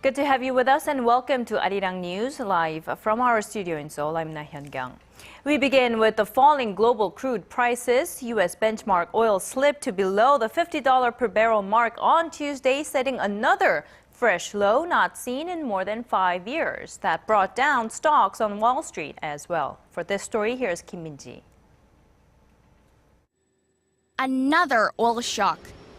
Good to have you with us and welcome to ARIRANG News live from our studio in Seoul. I'm Laah Hyun-kyung. We begin with the falling global crude prices. U.S. benchmark oil slipped to below the $50 per barrel mark on Tuesday, setting another fresh low not seen in more than 5 years. That brought down stocks on Wall Street as well. For this story, here's Kim Min-ji. Another oil shock.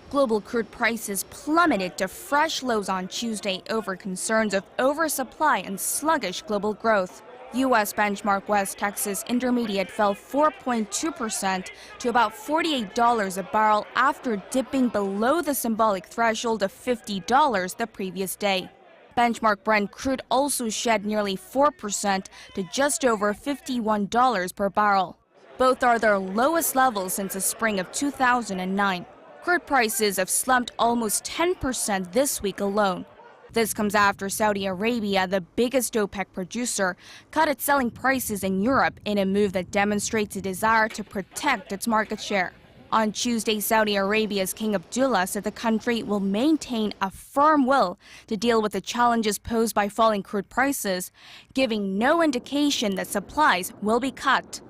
Global crude prices plummeted to fresh lows on Tuesday over concerns of oversupply and sluggish global growth. U.S. benchmark West Texas Intermediate fell 4.2% to about $48 a barrel after dipping below the symbolic threshold of $50 the previous day. Benchmark Brent crude also shed nearly 4% to just over $51 per barrel. Both are their lowest levels since the spring of 2009. Crude prices have slumped almost 10% this week alone. This comes after Saudi Arabia, the biggest OPEC producer, cut its selling prices in Europe in a move that demonstrates a desire to protect its market share. On Tuesday, Saudi Arabia's King Abdullah said the country will maintain a firm will to deal with the challenges posed by falling crude prices, giving no indication that supplies will be cut.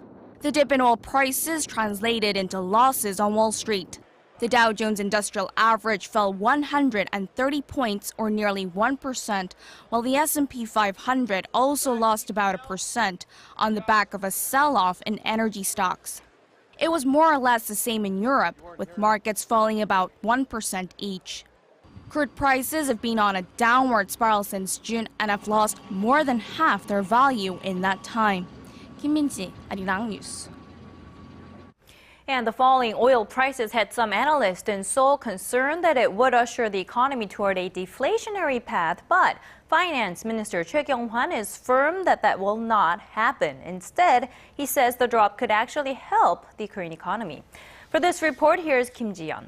The dip in oil prices translated into losses on Wall Street. The Dow Jones Industrial Average fell 130 points, or nearly 1%, while the S&P 500 also lost about 1% on the back of a sell-off in energy stocks. It was more or less the same in Europe, with markets falling about 1% each. Crude prices have been on a downward spiral since June and have lost more than half their value in that time. Kim Min-ji, ARIRANG News. And the falling oil prices had some analysts in Seoul concerned that it would usher the economy toward a deflationary path. But Finance Minister Choi Kyung-hwan is firm that that will not happen. Instead, he says the drop could actually help the Korean economy. For this report, here's Kim Ji-yeon.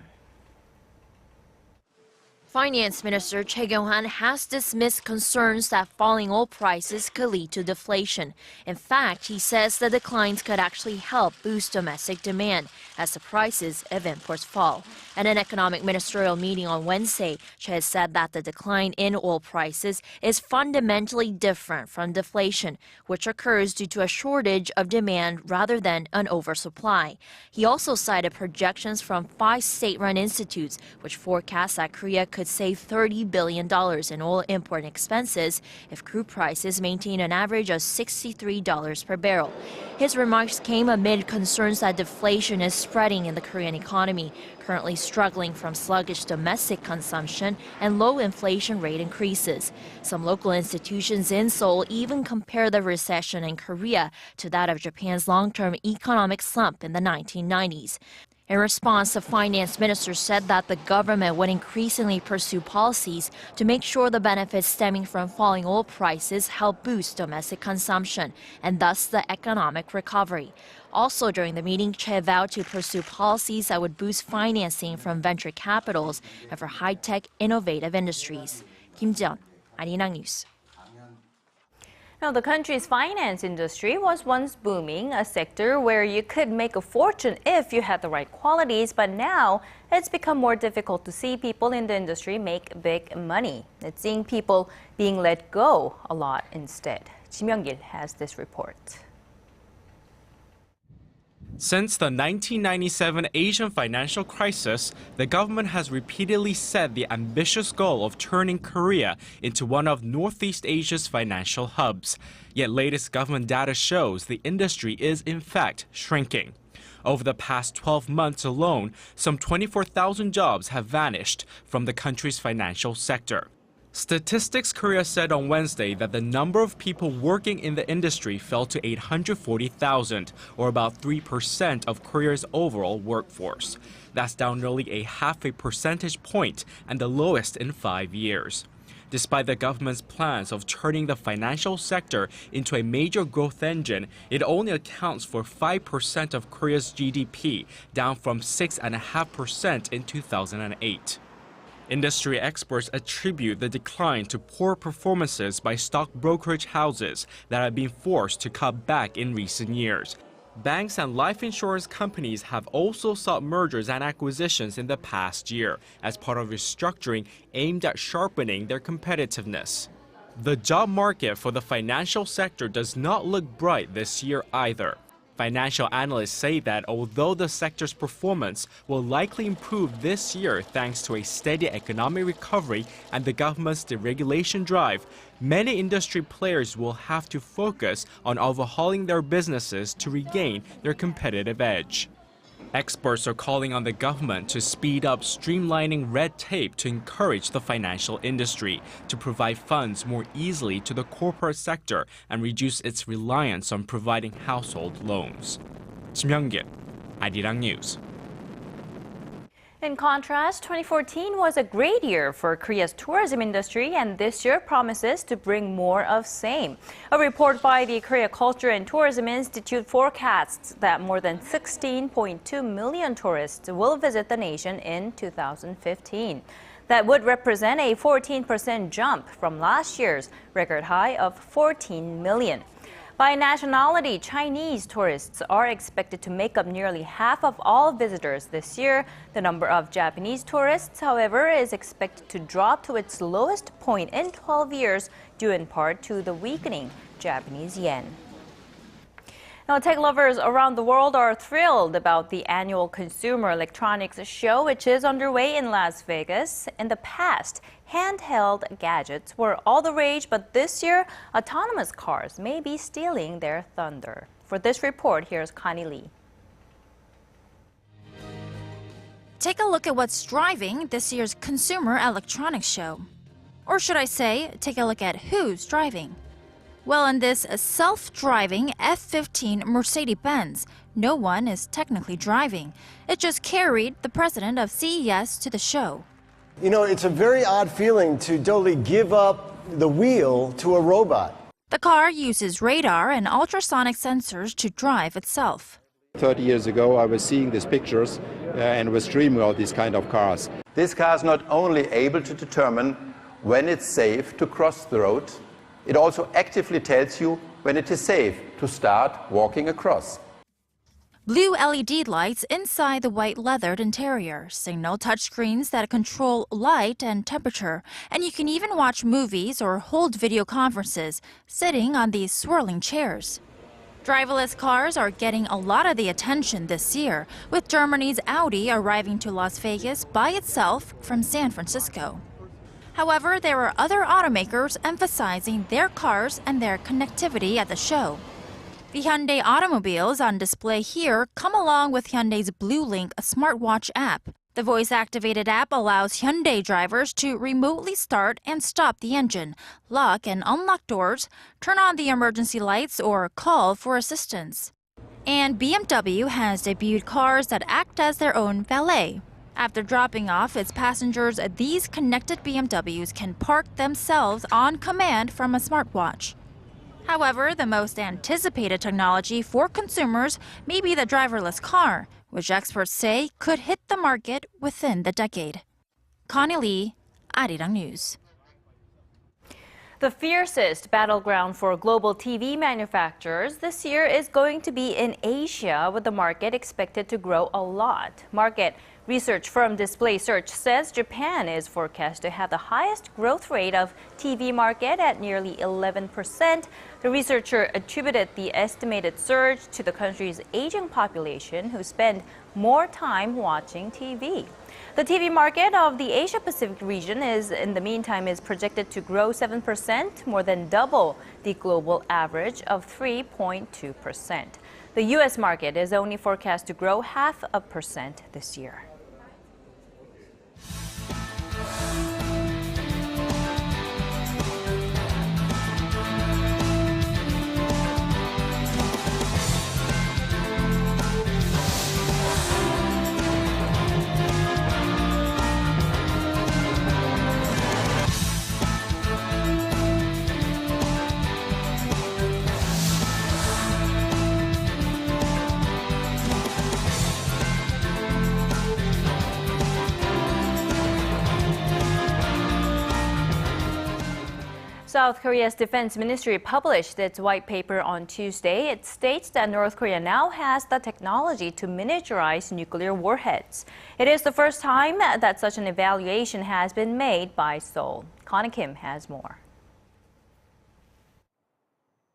Finance Minister Choi Kyung-hwan has dismissed concerns that falling oil prices could lead to deflation. In fact, he says the declines could actually help boost domestic demand as the prices of imports fall. At an economic ministerial meeting on Wednesday, Choi said that the decline in oil prices is fundamentally different from deflation, which occurs due to a shortage of demand rather than an oversupply. He also cited projections from 5 state-run institutes, which forecast that Korea could save $30 billion in oil import expenses if crude prices maintain an average of $63 per barrel. His remarks came amid concerns that deflation is spreading in the Korean economy, currently struggling from sluggish domestic consumption and low inflation rate increases. Some local institutions in Seoul even compare the recession in Korea to that of Japan's long-term economic slump in the 1990s. In response, the finance minister said that the government would increasingly pursue policies to make sure the benefits stemming from falling oil prices help boost domestic consumption and thus the economic recovery. Also during the meeting, Choi vowed to pursue policies that would boost financing from venture capitals and for high-tech innovative industries. Kim Ji-yeon, ARIRANG News. Now, the country's finance industry was once booming, a sector where you could make a fortune if you had the right qualities, but now it's become more difficult to see people in the industry make big money. It's seeing people being let go a lot instead. Ji Myung-gil has this report. Since the 1997 Asian financial crisis, the government has repeatedly set the ambitious goal of turning Korea into one of Northeast Asia's financial hubs. Yet latest government data shows the industry is in fact shrinking. Over the past 12 months alone, some 24,000 jobs have vanished from the country's financial sector. Statistics Korea said on Wednesday that the number of people working in the industry fell to 840,000, or about 3% of Korea's overall workforce. That's down nearly 0.5 percentage point and the lowest in 5 years. Despite the government's plans of turning the financial sector into a major growth engine, it only accounts for 5% of Korea's GDP, down from 6.5% in 2008. Industry experts attribute the decline to poor performances by stock brokerage houses that have been forced to cut back in recent years. Banks and life insurance companies have also sought mergers and acquisitions in the past year as part of restructuring aimed at sharpening their competitiveness. The job market for the financial sector does not look bright this year either. Financial analysts say that although the sector's performance will likely improve this year thanks to a steady economic recovery and the government's deregulation drive, many industry players will have to focus on overhauling their businesses to regain their competitive edge. Experts are calling on the government to speed up streamlining red tape to encourage the financial industry to provide funds more easily to the corporate sector and reduce its reliance on providing household loans. Kim Hyung-git, ARIRANG News. In contrast, 2014 was a great year for Korea's tourism industry, and this year promises to bring more of same. A report by the Korea Culture and Tourism Institute forecasts that more than 16.2 million tourists will visit the nation in 2015. That would represent a 14% jump from last year's record high of 14 million. By nationality, Chinese tourists are expected to make up nearly half of all visitors this year. The number of Japanese tourists, however, is expected to drop to its lowest point in 12 years, due in part to the weakening Japanese yen. Now, tech lovers around the world are thrilled about the annual Consumer Electronics Show, which is underway in Las Vegas. In the past, handheld gadgets were all the rage, but this year, autonomous cars may be stealing their thunder. For this report, here's Connie Lee. Take a look at what's driving this year's Consumer Electronics Show. Or should I say, take a look at who's driving. Well, in this self-driving F-15 Mercedes-Benz, no one is technically driving. It just carried the president of CES to the show. You know, it's a very odd feeling to totally give up the wheel to a robot. The car uses radar and ultrasonic sensors to drive itself. 30 years ago, I was seeing these pictures and was dreaming of these kind of cars. This car is not only able to determine when it's safe to cross the road, it also actively tells you when it is safe to start walking across. Blue LED lights inside the white leathered interior signal touchscreens that control light and temperature, and you can even watch movies or hold video conferences sitting on these swirling chairs. Driverless cars are getting a lot of the attention this year, with Germany's Audi arriving to Las Vegas by itself from San Francisco. However, there are other automakers emphasizing their cars and their connectivity at the show. The Hyundai automobiles on display here come along with Hyundai's BlueLink smartwatch app. The voice-activated app allows Hyundai drivers to remotely start and stop the engine, lock and unlock doors, turn on the emergency lights, or call for assistance. And BMW has debuted cars that act as their own valet. After dropping off its passengers, these connected BMWs can park themselves on command from a smartwatch. However, the most anticipated technology for consumers may be the driverless car, which experts say could hit the market within the decade. Connie Lee, ARIRANG News. The fiercest battleground for global TV manufacturers this year is going to be in Asia, with the market expected to grow a lot. Market research firm Display Search says Japan is forecast to have the highest growth rate of TV market at nearly 11%. The researcher attributed the estimated surge to the country's aging population, who spend more time watching TV. The TV market of the Asia-Pacific region in the meantime, is projected to grow 7%, more than double the global average of 3.2%. The U.S. market is only forecast to grow 0.5% this year. South Korea's defense ministry published its white paper on Tuesday. It states that North Korea now has the technology to miniaturize nuclear warheads. It is the first time that such an evaluation has been made by Seoul. Connie Kim has more.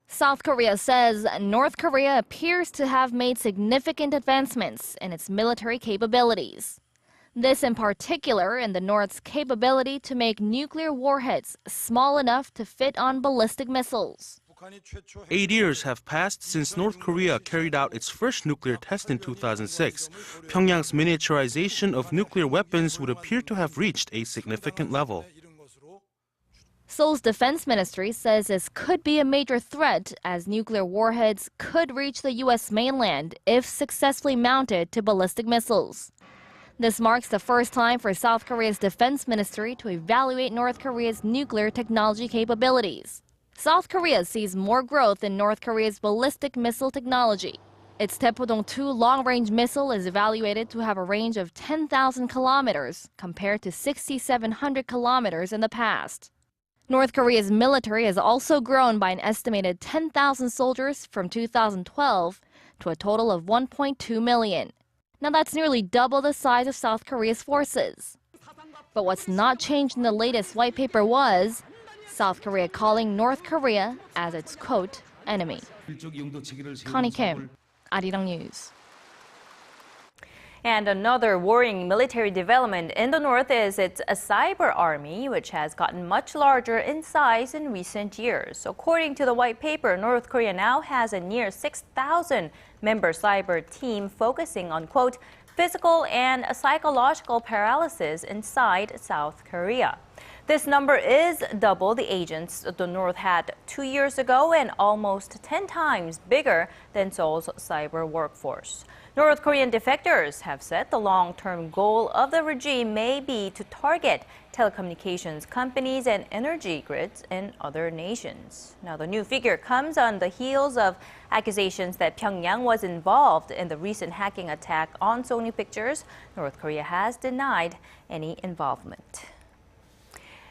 South Korea says North Korea appears to have made significant advancements in its military capabilities. This in particular in the North's capability to make nuclear warheads small enough to fit on ballistic missiles. 8 years have passed since North Korea carried out its first nuclear test in 2006. Pyongyang's miniaturization of nuclear weapons would appear to have reached a significant level. Seoul's defense ministry says this could be a major threat as nuclear warheads could reach the U.S. mainland if successfully mounted to ballistic missiles. This marks the first time for South Korea's defense ministry to evaluate North Korea's nuclear technology capabilities. South Korea sees more growth in North Korea's ballistic missile technology. Its Taepodong-2 long-range missile is evaluated to have a range of 10,000 kilometers compared to 6,700 kilometers in the past. North Korea's military has also grown by an estimated 10,000 soldiers from 2012 to a total of 1.2 million. Now that's nearly double the size of South Korea's forces. But what's not changed in the latest white paper was South Korea calling North Korea as its, quote, enemy. Connie Kim, ARIRANG News. And another worrying military development in the north is its cyber army, which has gotten much larger in size in recent years. According to the white paper, North Korea now has a near 6,000-member cyber team focusing on, quote, physical and psychological paralysis inside South Korea. This number is double the agents the North had 2 years ago and almost 10 times bigger than Seoul's cyber workforce. North Korean defectors have said the long-term goal of the regime may be to target telecommunications companies and energy grids in other nations. Now, the new figure comes on the heels of accusations that Pyongyang was involved in the recent hacking attack on Sony Pictures. North Korea has denied any involvement.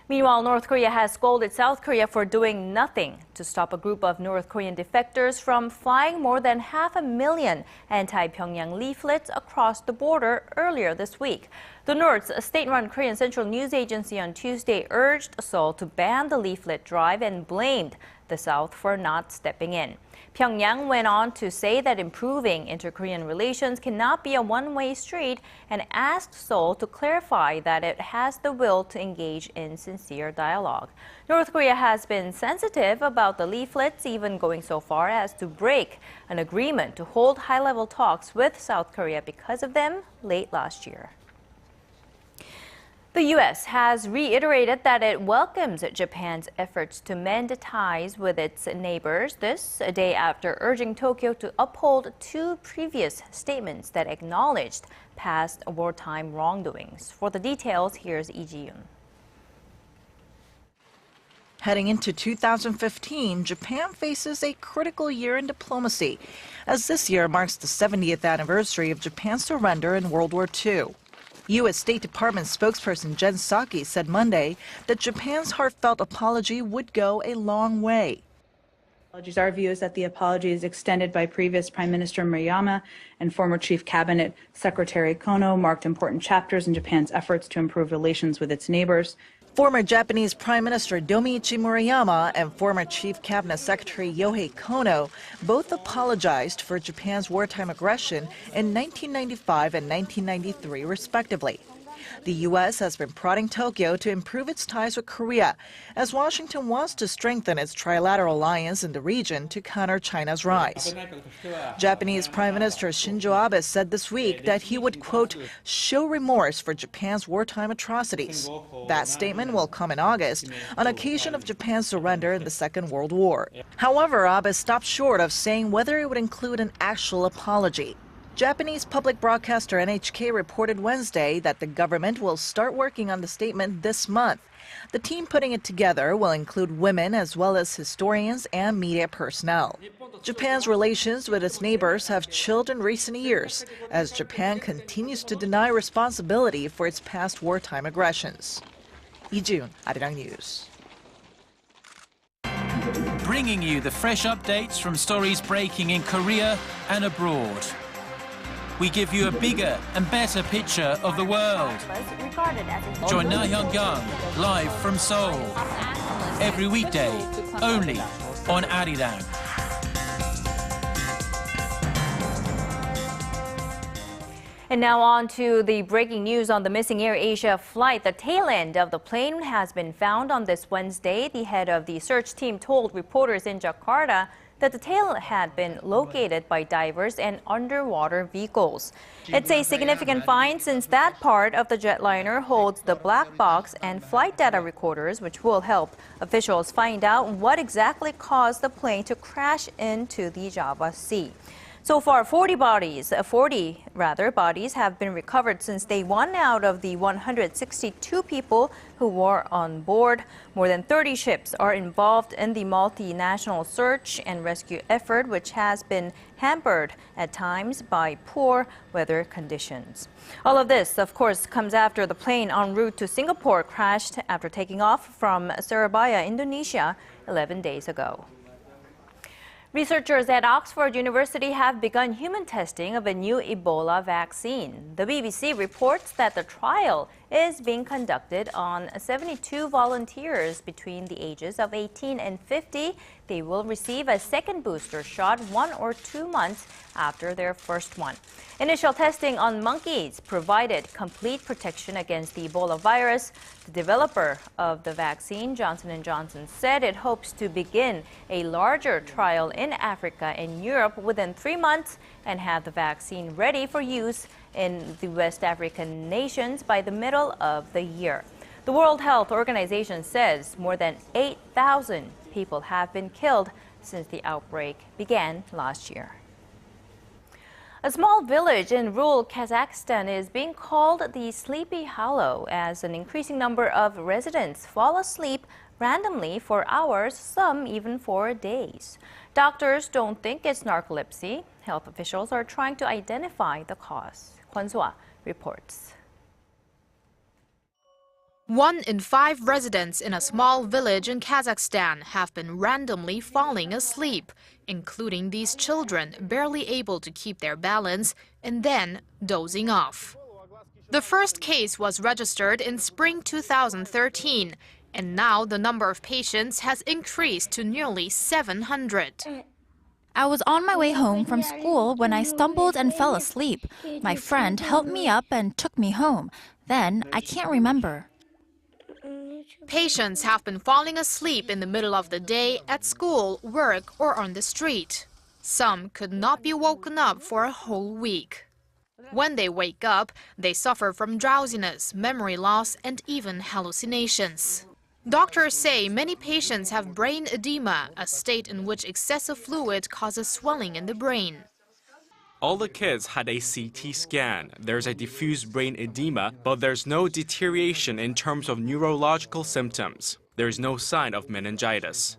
Meanwhile, North Korea has scolded South Korea for doing nothing to stop a group of North Korean defectors from flying more than 500,000 anti-Pyongyang leaflets across the border earlier this week. The North's state-run Korean Central News Agency on Tuesday urged Seoul to ban the leaflet drive and blamed the South for not stepping in. Pyongyang went on to say that improving inter-Korean relations cannot be a one-way street and asked Seoul to clarify that it has the will to engage in sincere dialogue. North Korea has been sensitive about the leaflets, even going so far as to break an agreement to hold high-level talks with South Korea because of them late last year. The U.S. has reiterated that it welcomes Japan's efforts to mend ties with its neighbors, this a day after urging Tokyo to uphold two previous statements that acknowledged past wartime wrongdoings. For the details, here's Lee Ji-yoon. Heading into 2015, Japan faces a critical year in diplomacy, as this year marks the 70th anniversary of Japan's surrender in World War II. U.S. State Department spokesperson Jen Psaki said Monday that Japan's heartfelt apology would go a long way. Our view is that the apology is extended by previous Prime Minister Murayama and former Chief Cabinet Secretary Kono marked important chapters in Japan's efforts to improve relations with its neighbors. Former Japanese Prime Minister Yomiichi Murayama and former Chief Cabinet Secretary Yohei Kono both apologized for Japan's wartime aggression in 1995 and 1993, respectively. The U.S. has been prodding Tokyo to improve its ties with Korea, as Washington wants to strengthen its trilateral alliance in the region to counter China's rise. Japanese Prime Minister Shinzo Abe said this week that he would, quote, show remorse for Japan's wartime atrocities. That statement will come in August, on occasion of Japan's surrender in the Second World War. However, Abe stopped short of saying whether it would include an actual apology. Japanese public broadcaster NHK reported Wednesday that the government will start working on the statement this month. The team putting it together will include women as well as historians and media personnel. Japan's relations with its neighbors have chilled in recent years as Japan continues to deny responsibility for its past wartime aggressions. Lee Ji-yoon, ARIRANG News. bringing you the fresh updates from stories breaking in Korea and abroad. We give you a bigger and better picture of the world. Join Laah Hyun-kyung live from Seoul. Every weekday, only on ARIRANG. And now on to the breaking news on the missing AirAsia flight. The tail end of the plane has been found on this Wednesday. The head of the search team told reporters in Jakarta that the tail had been located by divers and underwater vehicles. It's a significant find since that part of the jetliner holds the black box and flight data recorders, which will help officials find out what exactly caused the plane to crash into the Java Sea. So far, 40 bodies have been recovered since day one out of the 162 people who were on board. More than 30 ships are involved in the multinational search and rescue effort, which has been hampered at times by poor weather conditions. All of this, of course, comes after the plane en route to Singapore crashed after taking off from Surabaya, Indonesia, 11 days ago. Researchers at Oxford University have begun human testing of a new Ebola vaccine. The BBC reports that the trial is being conducted on 72 volunteers between the ages of 18 and 50. They will receive a second booster shot 1 or 2 months after their first one. Initial testing on monkeys provided complete protection against the Ebola virus. The developer of the vaccine, Johnson & Johnson, said it hopes to begin a larger trial in Africa and Europe within 3 months and have the vaccine ready for use in the West African nations by the middle of the year. The World Health Organization says more than 8,000 people have been killed since the outbreak began last year. A small village in rural Kazakhstan is being called the Sleepy Hollow as an increasing number of residents fall asleep randomly for hours, some even for days. Doctors don't think it's narcolepsy. Health officials are trying to identify the cause. Kwon So-ah reports. 1 in 5 residents in a small village in Kazakhstan have been randomly falling asleep, including these children barely able to keep their balance and then dozing off. The first case was registered in spring 2013, and now the number of patients has increased to nearly 700. I was on my way home from school when I stumbled and fell asleep. My friend helped me up and took me home. Then I can't remember. Patients have been falling asleep in the middle of the day at school, work, or on the street. Some could not be woken up for a whole week. When they wake up, they suffer from drowsiness, memory loss, and even hallucinations. Doctors say many patients have brain edema, a state in which excessive fluid causes swelling in the brain. All the kids had a CT scan. There's a diffuse brain edema, but there's no deterioration in terms of neurological symptoms. There's no sign of meningitis.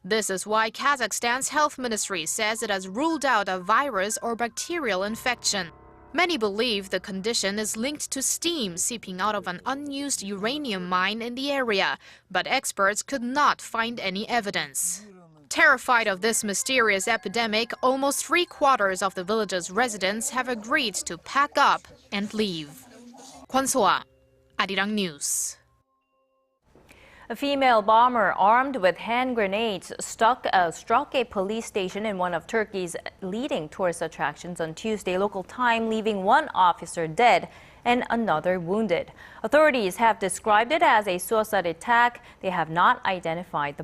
This is why Kazakhstan's health ministry says it has ruled out a virus or bacterial infection. Many believe the condition is linked to steam seeping out of an unused uranium mine in the area, but experts could not find any evidence. Terrified of this mysterious epidemic, almost 3/4 of the village's residents have agreed to pack up and leave. Kwon So-ah, ARIRANG News. A female bomber armed with hand grenades struck a police station in one of Turkey's leading tourist attractions on Tuesday local time, leaving 1 officer dead and another wounded. Authorities have described it as a suicide attack. They have not identified the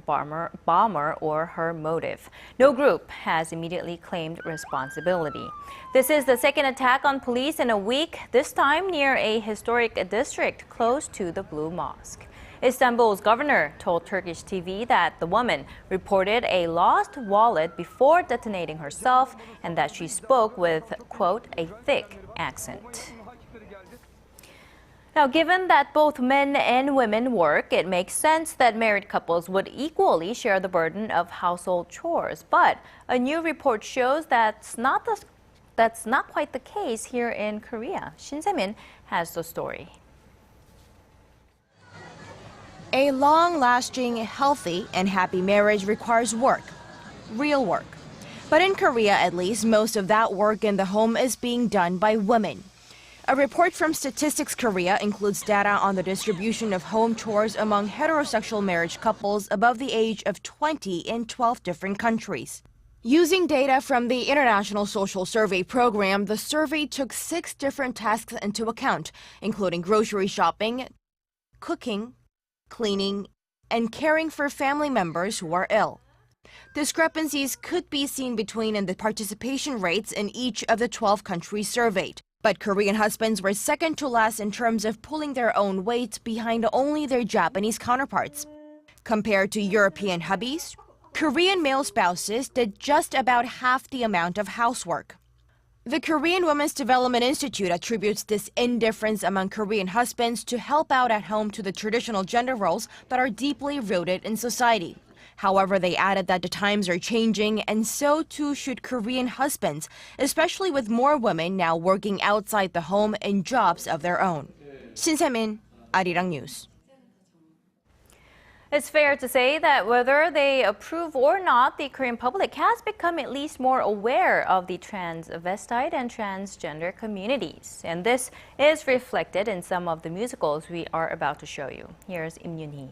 bomber or her motive. No group has immediately claimed responsibility. This is the second attack on police in a week, this time near a historic district close to the Blue Mosque. Istanbul's governor told Turkish TV that the woman reported a lost wallet before detonating herself and that she spoke with, quote, a thick accent. Now, given that both men and women work, it makes sense that married couples would equally share the burden of household chores. But a new report shows that's not quite the case here in Korea. Shin Se-min has the story. A long-lasting, healthy, and happy marriage requires work. Real work. But in Korea, at least, most of that work in the home is being done by women. A report from Statistics Korea includes data on the distribution of home chores among heterosexual marriage couples above the age of 20 in 12 different countries. Using data from the International Social Survey program, the survey took 6 different tasks into account, including grocery shopping, cooking, cleaning, and caring for family members who are ill. Discrepancies could be seen in the participation rates in each of the 12 countries surveyed. But Korean husbands were second to last in terms of pulling their own weight behind only their Japanese counterparts. Compared to European hubbies, Korean male spouses did just about half the amount of housework. The Korean Women's Development Institute attributes this indifference among Korean husbands to help out at home to the traditional gender roles that are deeply rooted in society. However, they added that the times are changing, and so too should Korean husbands, especially with more women now working outside the home in jobs of their own. Shin Se-min, ARIRANG News. It's fair to say that whether they approve or not, the Korean public has become at least more aware of the transvestite and transgender communities. And this is reflected in some of the musicals we are about to show you. Here's Im Yoon-hee.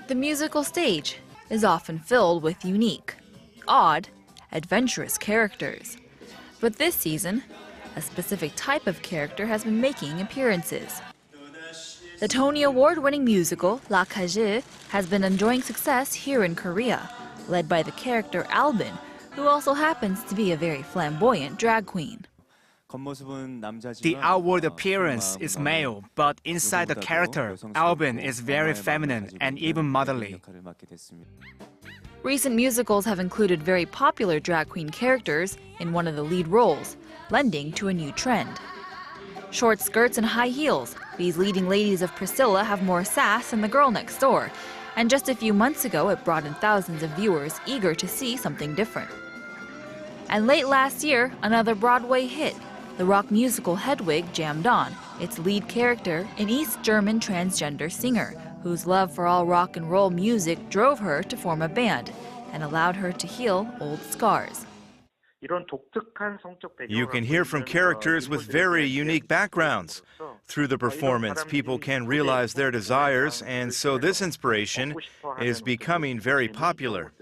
The musical stage is often filled with unique, odd, adventurous characters. But this season, a specific type of character has been making appearances. The Tony Award-winning musical Laah Hyun-kyung has been enjoying success here in Korea, led by the character Albin, who also happens to be a very flamboyant drag queen. The outward appearance is male, but inside the character, Albin is very feminine and even motherly. Recent musicals have included very popular drag queen characters in one of the lead roles, lending to a new trend. Short skirts and high heels, these leading ladies of Priscilla have more sass than the girl next door. And just a few months ago, it brought in thousands of viewers eager to see something different. And late last year, another Broadway hit, the rock musical Hedwig jammed on, its lead character, an East German transgender singer, whose love for all rock and roll music drove her to form a band and allowed her to heal old scars. You can hear from characters with very unique backgrounds. Through the performance, people can realize their desires, and so this inspiration is becoming very popular.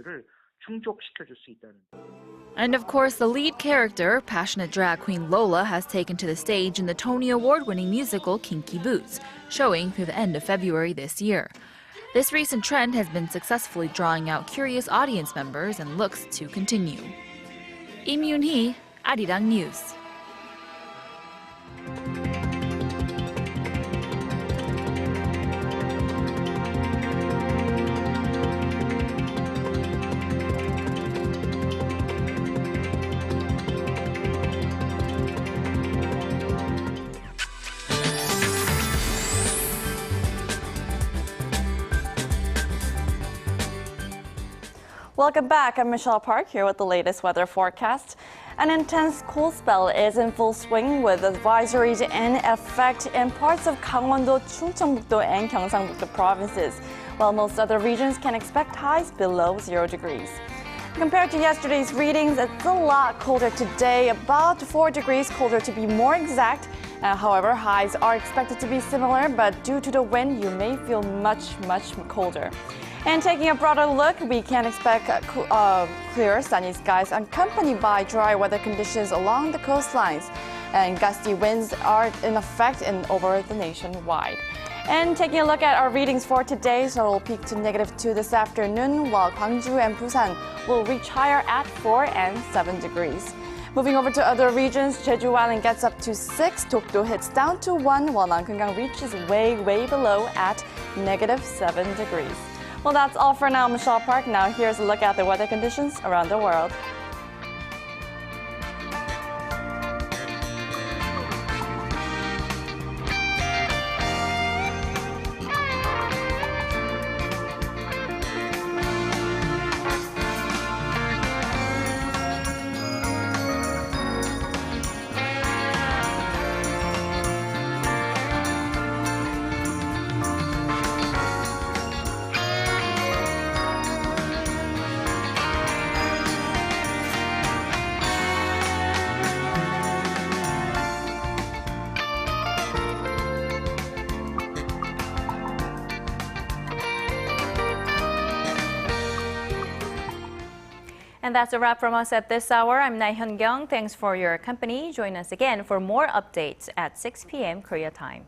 And of course, the lead character, passionate drag queen Lola, has taken to the stage in the Tony Award-winning musical Kinky Boots, showing through the end of February this year. This recent trend has been successfully drawing out curious audience members and looks to continue. Im Yoon-hee, ARIRANG News. Welcome back. I'm Michelle Park here with the latest weather forecast. An intense cold spell is in full swing with advisories in effect in parts of Gangwon-do, Chungcheongbuk-do, and Gyeongsang-buk-do provinces, while most other regions can expect highs below 0 degrees. Compared to yesterday's readings, it's a lot colder today, about 4 degrees colder to be more exact. However, highs are expected to be similar, but due to the wind, you may feel much colder. And taking a broader look, we can expect clear, sunny skies accompanied by dry weather conditions along the coastlines. And gusty winds are in effect over the nationwide. And taking a look at our readings for today, so it will peak to -2 this afternoon, while Gwangju and Busan will reach higher at 4 and 7 degrees. Moving over to other regions, Jeju Island gets up to 6, Dokdo hits down to 1, while Namkung reaches way below at -7 degrees. Well, that's all for now, Michelle Park. Now here's a look at the weather conditions around the world. And that's a wrap from us at this hour. I'm Laah Hyun-kyung. Thanks for your company. Join us again for more updates at 6 p.m. Korea time.